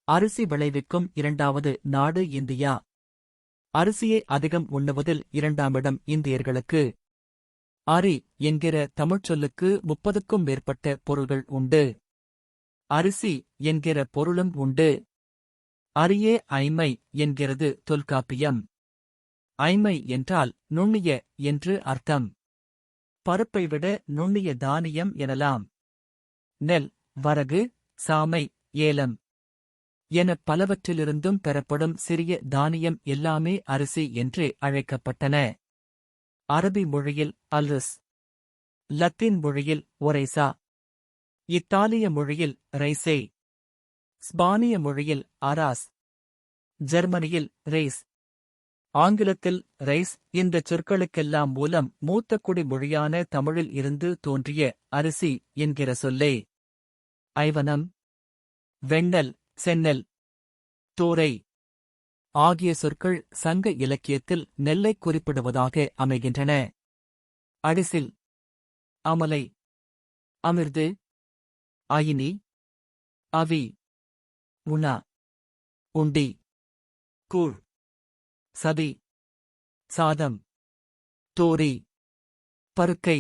அரிசி விளைவிக்கும் இரண்டாவது நாடு இந்தியா. அரிசியை அதிகம் உண்ணுவதில் இரண்டாமிடம் இந்தியர்களுக்கு. அரி என்கிற தமிழ்ச்சொல்லுக்கு 30க்கும் மேற்பட்ட பொருள்கள் உண்டு. அரிசி என்கிற பொருளும் உண்டு. அரியே ஐமை என்கிறது தொல்காப்பியம். ஐமை என்றால் நுண்ணிய என்று அர்த்தம். பருப்பை விட நுண்ணிய தானியம் எனலாம். நெல், வரகு, சாமை, ஏலம் என பலவற்றிலிருந்தும் பெறப்படும் சிறிய தானியம் எல்லாமே அரிசி என்று அழைக்கப்பட்டன. அரபி மொழியில் அல்ரிஸ், லத்தீன் மொழியில் ஒரைசா, இத்தாலிய மொழியில் ரைசே, ஸ்பானிய மொழியில் அராஸ், ஜெர்மனியில் ரெய்ஸ், ஆங்கிலத்தில் ரைஸ் என்ற சொற்களுக்கெல்லாம் மூலம் மூத்த குடி மொழியான தமிழில் இருந்து தோன்றிய அரிசி என்கிற சொல்லே. ஐவனம், வெண்ணெல், செந்நெல், தோரை ஆகிய சொற்கள் சங்க இலக்கியத்தில் நெல்லைக் குறிப்பிடுவதாக அமைகின்றன. அடிசில், அமலை, அமிர்து, அயினி, அவி, உணா, உண்டி, கூழ், சதி, சாதம், தோரி, பருக்கை,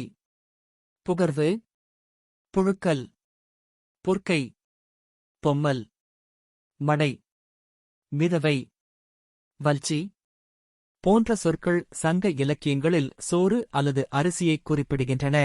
புகர்வு, புழுக்கல், பொற்கை, பொம்மல், மடை, மிதவை, வல்ச்சி போன்ற சொற்கள் சங்க இலக்கியங்களில் சோறு அல்லது அரிசியைக் குறிப்பிடுகின்றன.